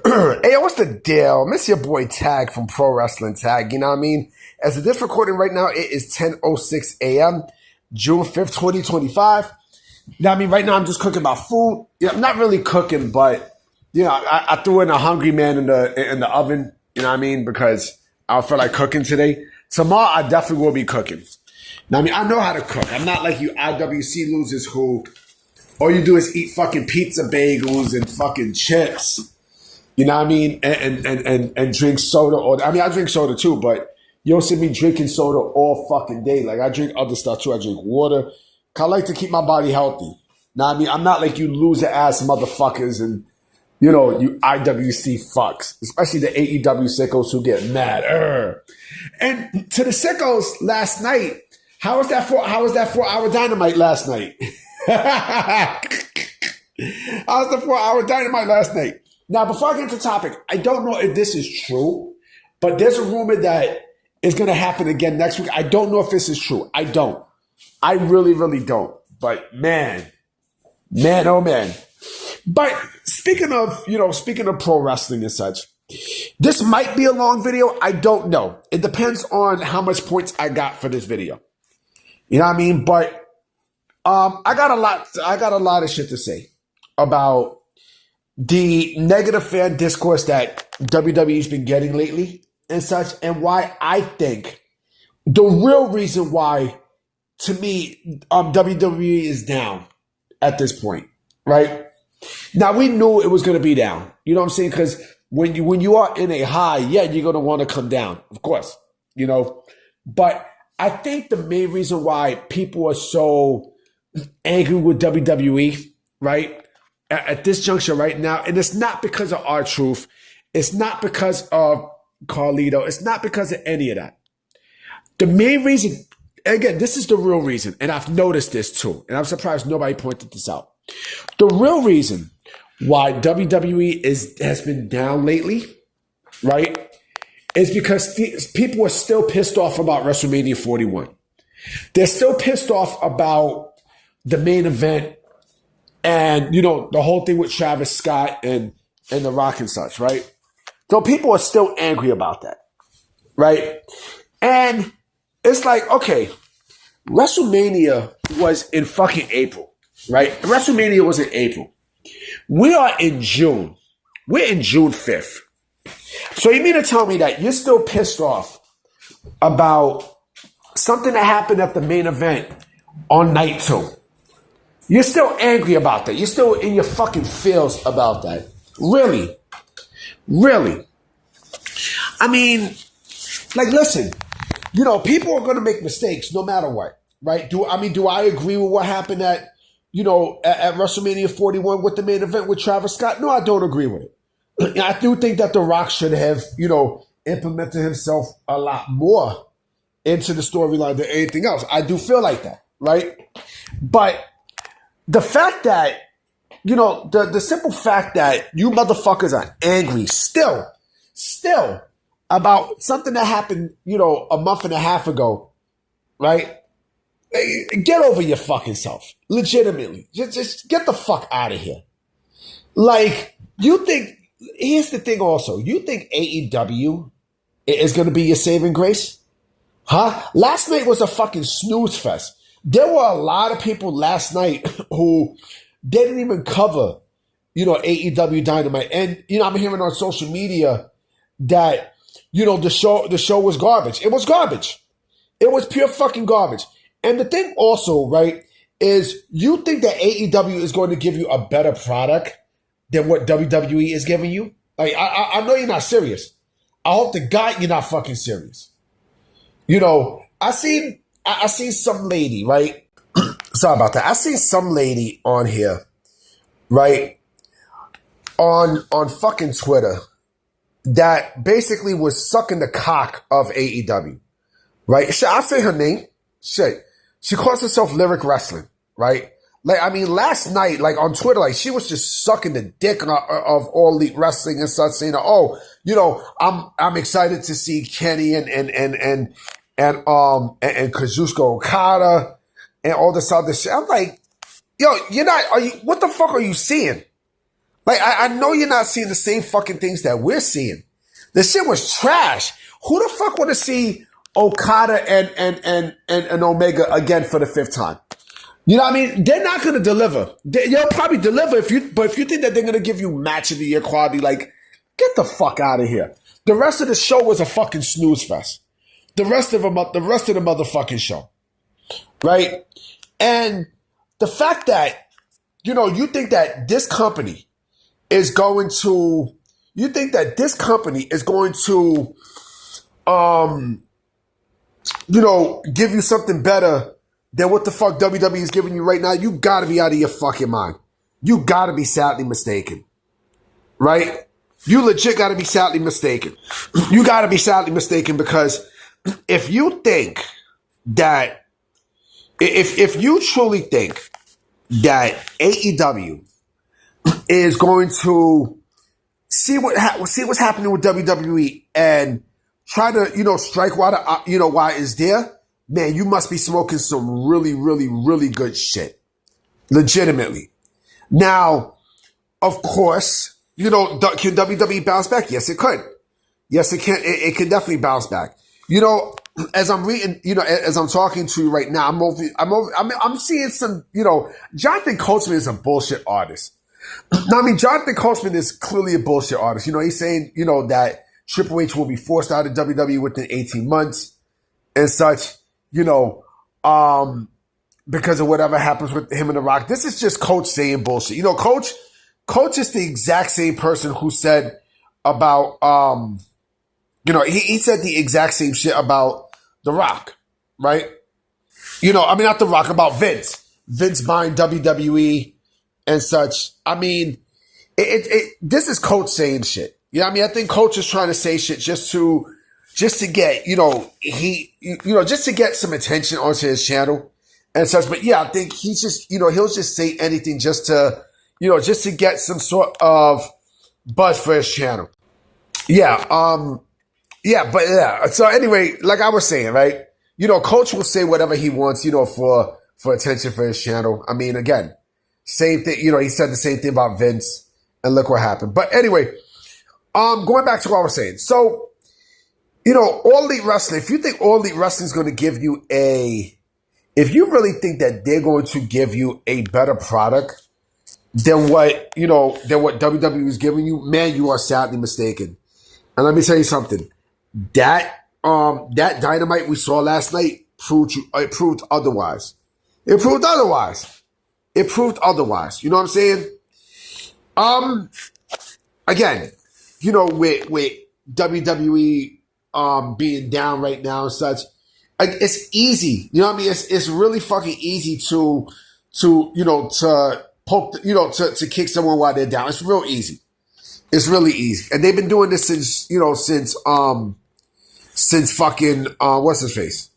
Hey, what's the deal? Miss your boy Tag from Pro Wrestling Tag. You know what I mean? As of this recording right now, it is 10:06 a.m., June 5th, 2025. You know what I mean? Right now, I'm just cooking my food. Yeah, I'm not really cooking, but, I threw in a Hungry Man in the oven, you know what I mean? Because I don't feel like cooking today. Tomorrow, I definitely will be cooking. Now, I mean, I know how to cook. I'm not like you IWC losers who all you do is eat fucking pizza bagels and fucking chips. You know what I mean? And drink soda. I drink soda too, but you don't see me drinking soda all fucking day. Like, I drink other stuff too. I drink water. I like to keep my body healthy. Now, I mean, I'm not like you loser ass motherfuckers and, you IWC fucks. Especially the AEW sickos who get mad. And to the sickos last night, how was that 4-hour dynamite last night? How was the 4-hour dynamite last night? Now, before I get into the topic, I don't know if this is true, but there's a rumor that it's going to happen again next week. I don't know if this is true. I don't. I really, really don't. But man, oh man. But speaking of pro wrestling and such, this might be a long video. I don't know. It depends on how much points I got for this video. You know what I mean? But I got a lot of shit to say about the negative fan discourse that WWE's been getting lately and such, and why I think the real reason why, to me, WWE is down at this point, right? Now, we knew it was going to be down. You know what I'm saying? Because when you are in a high, yeah, you're going to want to come down, of course, But I think the main reason why people are so angry with WWE, right? At this juncture right now, and it's not because of R-Truth, it's not because of Carlito, it's not because of any of that. The main reason, again, this is the real reason, and I've noticed this too, and I'm surprised nobody pointed this out. The real reason why WWE has been down lately, right, is because people are still pissed off about WrestleMania 41. They're still pissed off about the main event and, the whole thing with Travis Scott and The Rock and such, right? So people are still angry about that, right? And it's like, okay, WrestleMania was in fucking April, right? WrestleMania was in April. We are in June. We're in June 5th. So you mean to tell me that you're still pissed off about something that happened at the main event on night 2? You're still angry about that. You're still in your fucking feels about that. Really? Really? I mean, like, listen, people are going to make mistakes no matter what, right? Do I agree with what happened at WrestleMania 41 with the main event with Travis Scott? No, I don't agree with it. I do think that The Rock should have, implemented himself a lot more into the storyline than anything else. I do feel like that, right? But the fact that, the simple fact that you motherfuckers are angry still about something that happened, a month and a half ago, right? Get over your fucking self. Legitimately. Just get the fuck out of here. Like, here's the thing also. You think AEW is going to be your saving grace? Huh? Last night was a fucking snooze fest. There were a lot of people last night who didn't even cover, AEW Dynamite. And, I'm hearing on social media that, the show was garbage. It was garbage. It was pure fucking garbage. And the thing also, right, is you think that AEW is going to give you a better product than what WWE is giving you? Like, I know you're not serious. I hope to God you're not fucking serious. I seen some lady, right? Sorry about that. I seen some lady on here, right? On fucking Twitter that basically was sucking the cock of AEW, right? Shit, I'll say her name. Shit. She calls herself Lyric Wrestling, right? Like, last night, like on Twitter, like she was just sucking the dick of All Elite Wrestling and such, saying, I'm excited to see Kenny and Kazuchika Okada and all this other shit. I'm like, yo, what the fuck are you seeing? Like, I know you're not seeing the same fucking things that we're seeing. The shit was trash. Who the fuck want to see Okada and Omega again for the 5th time? You know what I mean? They're not going to deliver. They'll probably deliver but if you think that they're going to give you match of the year quality, like, get the fuck out of here. The rest of the show was a fucking snooze fest. The rest of the motherfucking show. Right? And the fact that, you think that this company is going to, give you something better than what the fuck WWE is giving you right now, you gotta be out of your fucking mind. You gotta be sadly mistaken. Right? You legit gotta be sadly mistaken. You gotta be sadly mistaken because if you think that, if you truly think that AEW is going to see what's happening with WWE and try to, strike while it's there, man, you must be smoking some really, really, really good shit. Legitimately. Now, of course, can WWE bounce back? Yes, it could. Yes, it can. It can definitely bounce back. As I'm reading, as I'm talking to you right now, I'm seeing some, Jonathan Coachman is a bullshit artist. Now, I mean, Jonathan Coachman is clearly a bullshit artist. He's saying, that Triple H will be forced out of WWE within 18 months and such, because of whatever happens with him and The Rock. This is just Coach saying bullshit. Coach is the exact same person who said about, he said the exact same shit about The Rock, right? Not The Rock, about Vince. Vince buying WWE and such. I mean, this is Coach saying shit. I think Coach is trying to say shit just to get, just to get some attention onto his channel and such. But yeah, I think he's just, he'll just say anything just to get some sort of buzz for his channel. Yeah. So anyway, like I was saying, right? Coach will say whatever he wants, for attention for his channel. I mean, again, same thing, he said the same thing about Vince and look what happened. But anyway, going back to what I was saying. So, All Elite Wrestling, if you think All Elite Wrestling is going to give you if you really think that they're going to give you a better product than what WWE is giving you, man, you are sadly mistaken. And let me tell you something. That Dynamite we saw last night proved otherwise. It proved otherwise. You know what I'm saying? Again, with WWE being down right now and such, it's easy. You know what I mean? It's really fucking easy to poke, to kick someone while they're down. It's real easy. It's really easy. And they've been doing this since fucking, what's his face?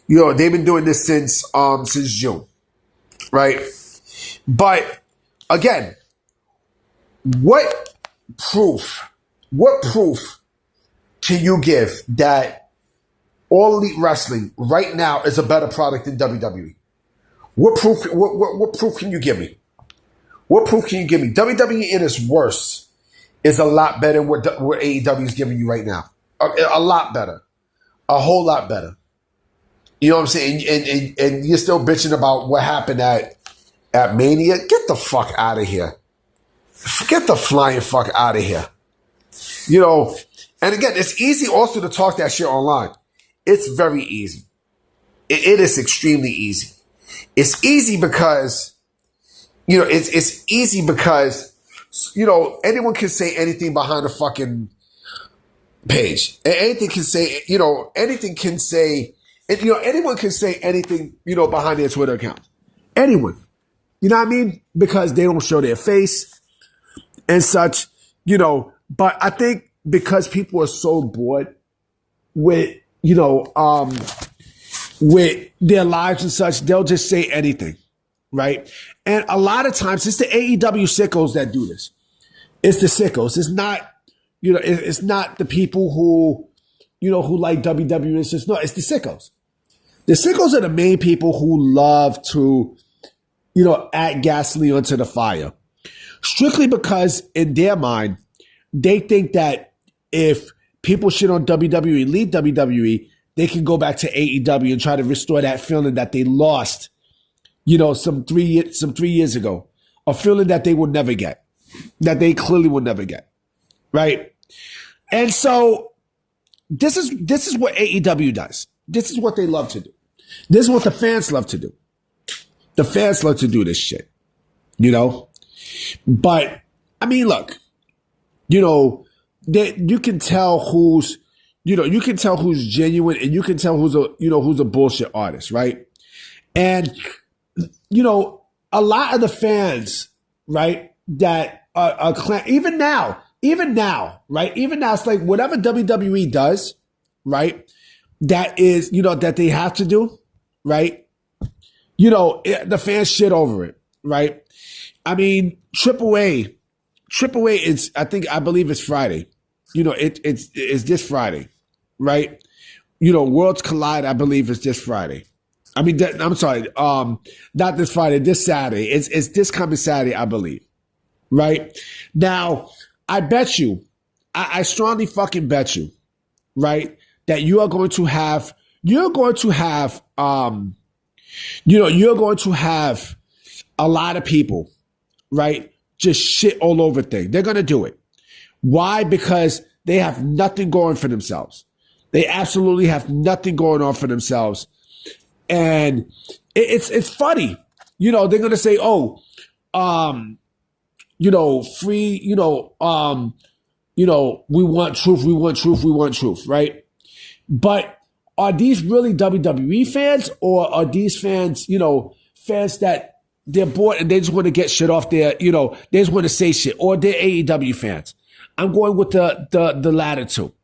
They've been doing this since June. Right? But again, what proof can you give that All Elite Wrestling right now is a better product than WWE? What proof can you give me? What proof can you give me? WWE in its worst is a lot better than what AEW is giving you right now. A lot better. A whole lot better. You know what I'm saying? And you're still bitching about what happened at Mania? Get the fuck out of here. Get the flying fuck out of here. And again, it's easy also to talk that shit online. It's very easy. It is extremely easy. It's easy because, it's easy because, anyone can say anything behind a fucking page. Anything can say, anything can say, anyone can say anything, behind their Twitter account. Anyone. You know what I mean? Because they don't show their face and such, but I think because people are so bored with, with their lives and such, they'll just say anything, right? And a lot of times it's the AEW sickos that do this. It's the sickos. It's not, it's not the people who, who like WWE. It's just, no, it's the sickos. The sickos are the main people who love to, add gasoline onto the fire. Strictly because in their mind, they think that if people shit on WWE, leave WWE, they can go back to AEW and try to restore that feeling that they lost, some 3 years ago. A feeling that they would never get, that they clearly would never get, right? And so this is what AEW does. This is what they love to do. This is what the fans love to do. The fans love to do this shit, But I mean, look, you can tell who's genuine, and you can tell who's a bullshit artist, right? And a lot of the fans, right, that are even now, right, it's like whatever WWE does, right, that is, that they have to do, right, the fans shit over it, right? I mean, AAA is, I believe it's Friday. It's this Friday, right? Worlds Collide, I believe, is this Friday. I mean, I'm sorry, not this Friday, this Saturday. It's this coming Saturday, I believe, right? Now, I bet you, I strongly fucking bet you, right, that you're going to have a lot of people, right, just shit all over things. They're going to do it. Why? Because they have nothing going for themselves. They absolutely have nothing going on for themselves. And it's funny. They're going to say, free, we want truth, right? But are these really WWE fans, or are these fans, fans that they're bored and they just want to get shit off their, they just want to say shit, or they're AEW fans? I'm going with the latter two,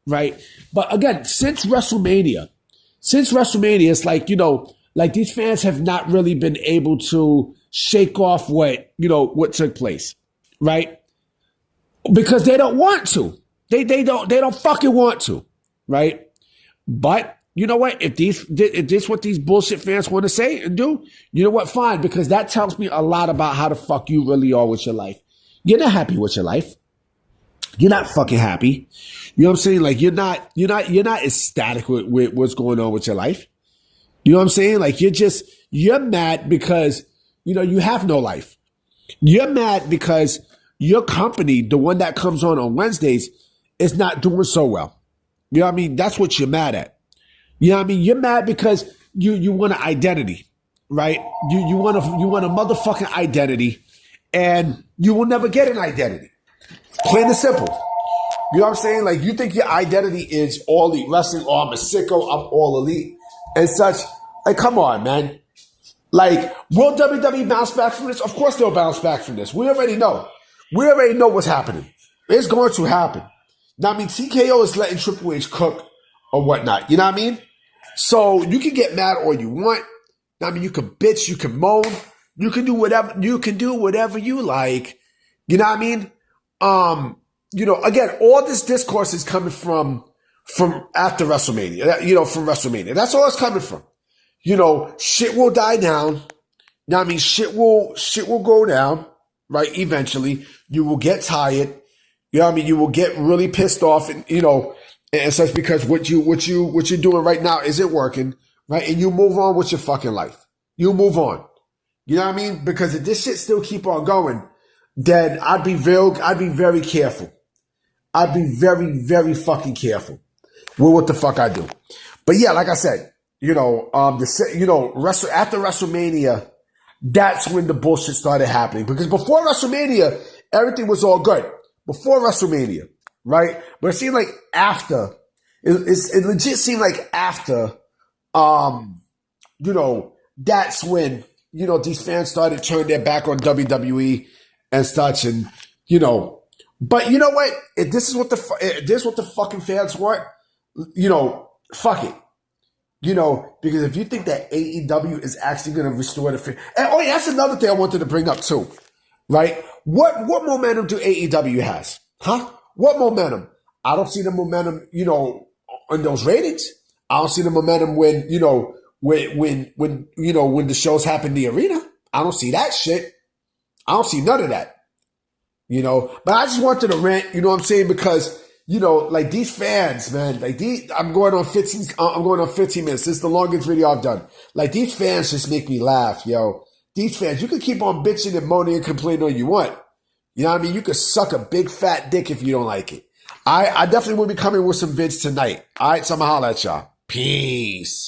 right? But again, since WrestleMania, it's like, like these fans have not really been able to shake off what took place, right? Because they don't want to. They don't fucking want to, right? But you know what? If this what these bullshit fans want to say and do, you know what? Fine, because that tells me a lot about how the fuck you really are with your life. You're not happy with your life. You're not fucking happy. You know what I'm saying? Like you're not ecstatic with what's going on with your life. You know what I'm saying? Like you're mad because, you have no life. You're mad because your company, the one that comes on Wednesdays, is not doing so well. You know what I mean? That's what you're mad at. You know what I mean? You're mad because you want an identity, right? You want a motherfucking identity, and you will never get an identity. Plain and simple. You know what I'm saying? Like, you think your identity is all elite wrestling, or I'm a sicko, I'm all elite, and such. Like, come on, man. Like, will WWE bounce back from this? Of course they'll bounce back from this. We already know. We already know what's happening. It's going to happen. Now, I mean, TKO is letting Triple H cook or whatnot. You know what I mean? So you can get mad all you want. I mean, you can bitch, you can moan, you can do whatever you like. You know what I mean? Again, all this discourse is coming from after WrestleMania, from WrestleMania. That's all it's coming from. Shit will die down. Now, I mean, shit will go down, right? Eventually, you will get tired. You know what I mean? You will get really pissed off, and and such, because what you're doing right now isn't working, right? And you move on with your fucking life. You move on. You know what I mean? Because if this shit still keep on going, then I'd be very careful. I'd be very, very fucking careful with what the fuck I do. But yeah, like I said, after WrestleMania, that's when the bullshit started happening. Because before WrestleMania, everything was all good. Before WrestleMania, right? But it seemed like after, it legit seemed like after, that's when, these fans started turning their back on WWE and such, and, but you know what? If this is what the fucking fans want, fuck it. Because if you think that AEW is actually going to restore the fan, and yeah, that's another thing I wanted to bring up too, right? What momentum do AEW has? Huh? What momentum? I don't see the momentum, on those ratings. I don't see the momentum when the shows happen in the arena. I don't see that shit. I don't see none of that. You know, but I just wanted to rant, you know what I'm saying? Because, you know, like these fans, man, like I'm going on 15 minutes. This is the longest video I've done. Like these fans just make me laugh, yo. These fans, you can keep on bitching and moaning and complaining all you want. You know what I mean? You could suck a big fat dick if you don't like it. I definitely will be coming with some vids tonight. All right, so I'm gonna holler at y'all. Peace.